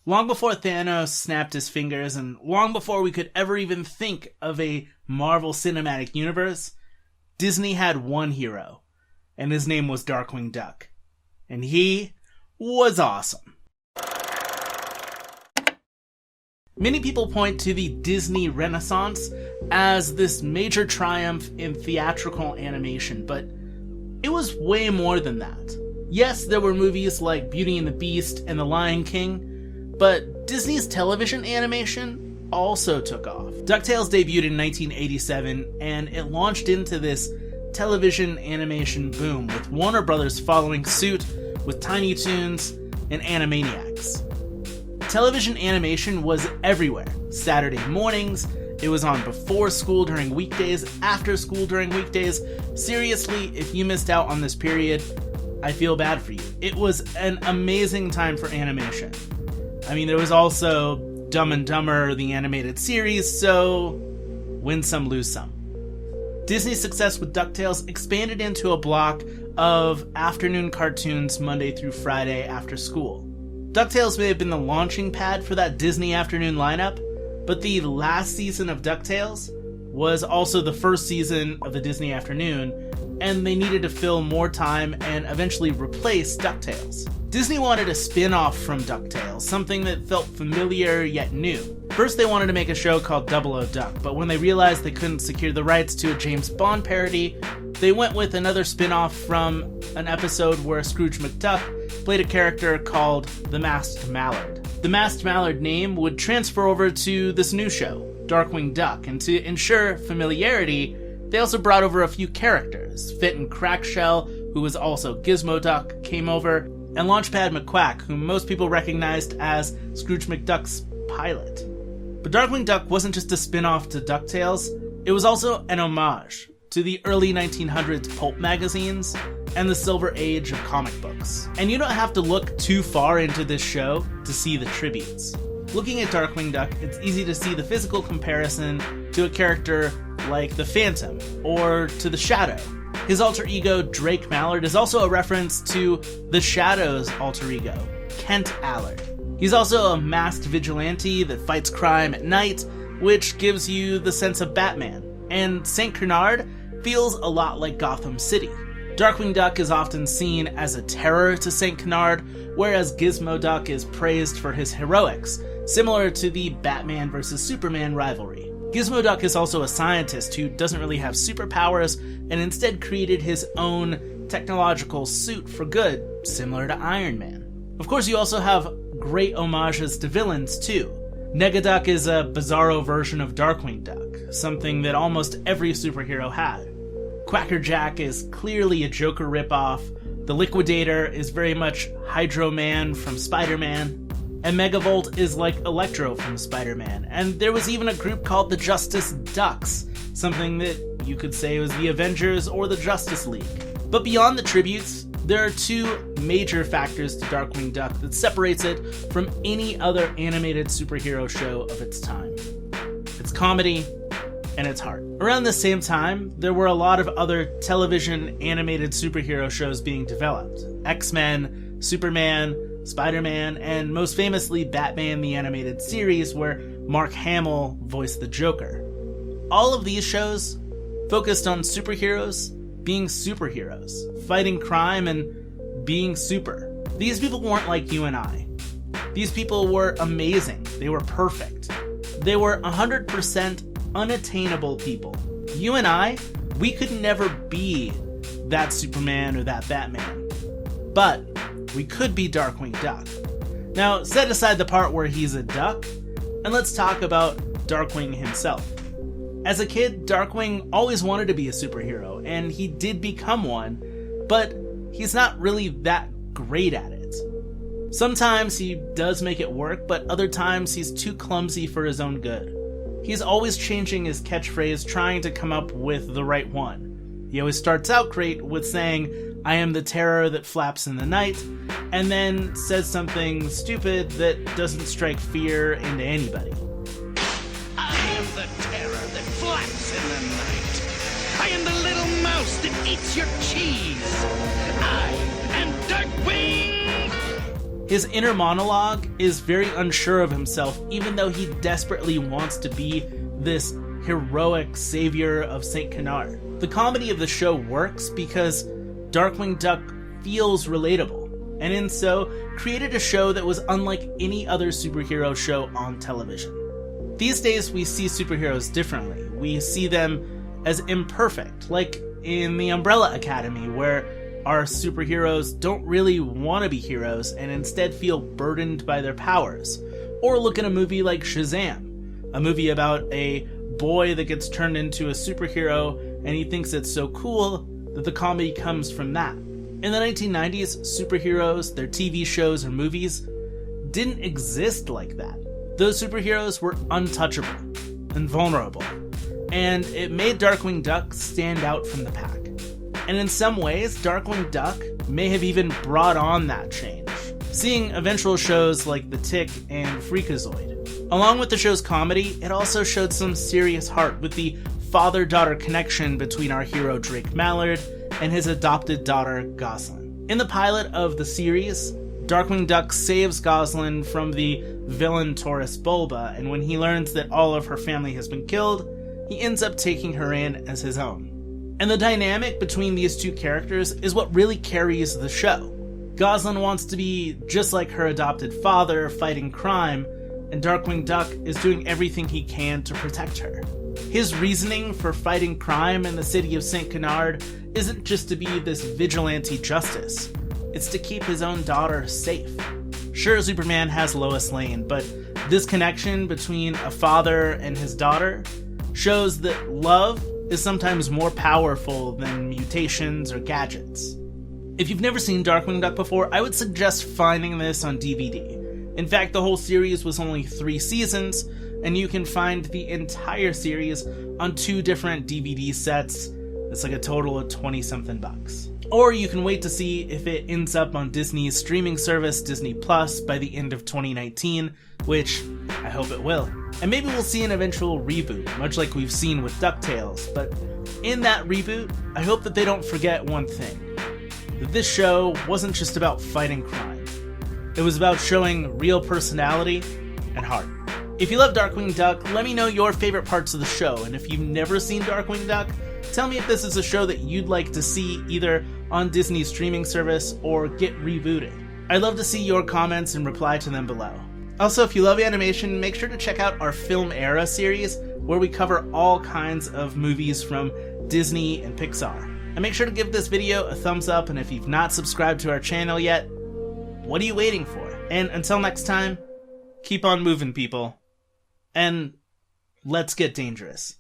Long before Thanos snapped his fingers, and long before we could ever even think of a Marvel Cinematic Universe, Disney had one hero, and his name was Darkwing Duck. And he was awesome. Many people point to the Disney Renaissance as this major triumph in theatrical animation, but it was way more than that. Yes, there were movies like Beauty and the Beast and The Lion King, but Disney's television animation also took off. DuckTales debuted in 1987, and it launched into this television animation boom, with Warner Brothers following suit with Tiny Toons and Animaniacs. Television animation was everywhere. Saturday mornings, it was on before school during weekdays, after school during weekdays. Seriously, if you missed out on this period, I feel bad for you. It was an amazing time for animation. I mean, there was also Dumb and Dumber, the animated series, so win some, lose some. Disney's success with DuckTales expanded into a block of afternoon cartoons Monday through Friday after school. DuckTales may have been the launching pad for that Disney afternoon lineup, but the last season of DuckTales was also the first season of the Disney afternoon, and they needed to fill more time and eventually replace DuckTales. Disney wanted a spin-off from DuckTales, something that felt familiar yet new. First, they wanted to make a show called Double O Duck, but when they realized they couldn't secure the rights to a James Bond parody, they went with another spin-off from an episode where Scrooge McDuck played a character called the Masked Mallard. The Masked Mallard name would transfer over to this new show, Darkwing Duck, and to ensure familiarity, they also brought over a few characters. Fit and Crackshell, who was also Gizmo Duck, came over, and Launchpad McQuack, whom most people recognized as Scrooge McDuck's pilot. But Darkwing Duck wasn't just a spin-off to DuckTales, it was also an homage to the early 1900s pulp magazines and the Silver Age of comic books. And you don't have to look too far into this show to see the tributes. Looking at Darkwing Duck, it's easy to see the physical comparison to a character like the Phantom or to the Shadow. His alter ego, Drake Mallard, is also a reference to the Shadow's alter ego, Kent Allard. He's also a masked vigilante that fights crime at night, which gives you the sense of Batman. And St. Canard feels a lot like Gotham City. Darkwing Duck is often seen as a terror to St. Canard, whereas Gizmo Duck is praised for his heroics, similar to the Batman vs. Superman rivalry. Gizmo Duck is also a scientist who doesn't really have superpowers and instead created his own technological suit for good, similar to Iron Man. Of course, you also have great homages to villains too. Negaduck is a bizarro version of Darkwing Duck, something that almost every superhero had. Quackerjack is clearly a Joker ripoff, the Liquidator is very much Hydro Man from Spider-Man, and Megavolt is like Electro from Spider-Man, and there was even a group called the Justice Ducks, something that you could say was the Avengers or the Justice League. But beyond the tributes, there are two major factors to Darkwing Duck that separates it from any other animated superhero show of its time. It's comedy, and its heart. Around the same time, there were a lot of other television animated superhero shows being developed. X-Men, Superman, Spider-Man, and most famously Batman the Animated Series, where Mark Hamill voiced the Joker. All of these shows focused on superheroes being superheroes, fighting crime and being super. These people weren't like you and I. These people were amazing. They were perfect. They were 100% unattainable people. You and I, we could never be that Superman or that Batman. But we could be Darkwing Duck. Now, set aside the part where he's a duck, and let's talk about Darkwing himself. As a kid, Darkwing always wanted to be a superhero, and he did become one, but he's not really that great at it. Sometimes he does make it work, but other times he's too clumsy for his own good. He's always changing his catchphrase, trying to come up with the right one. He always starts out great with saying, "I am the terror that flaps in the night," and then says something stupid that doesn't strike fear into anybody. I am the terror that flaps in the night. I am the little mouse that eats your cheese. I am Darkwing! His inner monologue is very unsure of himself, even though he desperately wants to be this heroic savior of St. Canard. The comedy of the show works because Darkwing Duck feels relatable, and in so created a show that was unlike any other superhero show on television. These days we see superheroes differently. We see them as imperfect, like in the Umbrella Academy, where our superheroes don't really want to be heroes and instead feel burdened by their powers. Or look at a movie like Shazam, a movie about a boy that gets turned into a superhero and he thinks it's so cool that the comedy comes from that. In the 1990s, superheroes, their TV shows or movies, didn't exist like that. Those superheroes were untouchable and vulnerable, and it made Darkwing Duck stand out from the pack. And in some ways, Darkwing Duck may have even brought on that change, seeing eventual shows like The Tick and Freakazoid. Along with the show's comedy, it also showed some serious heart with the father-daughter connection between our hero Drake Mallard and his adopted daughter Gosalyn. In the pilot of the series, Darkwing Duck saves Gosalyn from the villain Taurus Bulba, and when he learns that all of her family has been killed, he ends up taking her in as his own. And the dynamic between these two characters is what really carries the show. Gosalyn wants to be just like her adopted father, fighting crime, and Darkwing Duck is doing everything he can to protect her. His reasoning for fighting crime in the city of St. Canard isn't just to be this vigilante justice, it's to keep his own daughter safe. Sure, Superman has Lois Lane, but this connection between a father and his daughter shows that love is sometimes more powerful than mutations or gadgets. If you've never seen Darkwing Duck before, I would suggest finding this on DVD. In fact, the whole series was only 3 seasons, and you can find the entire series on 2 different DVD sets. It's like a total of 20-something bucks. Or you can wait to see if it ends up on Disney's streaming service, Disney Plus, by the end of 2019, which I hope it will. And maybe we'll see an eventual reboot, much like we've seen with DuckTales, but in that reboot, I hope that they don't forget one thing. That this show wasn't just about fighting crime. It was about showing real personality and heart. If you love Darkwing Duck, let me know your favorite parts of the show, and if you've never seen Darkwing Duck, tell me if this is a show that you'd like to see either on Disney's streaming service or get rebooted. I'd love to see your comments and reply to them below. Also, if you love animation, make sure to check out our Film Era series, where we cover all kinds of movies from Disney and Pixar. And make sure to give this video a thumbs up, and if you've not subscribed to our channel yet, what are you waiting for? And until next time, keep on moving, people. And let's get dangerous.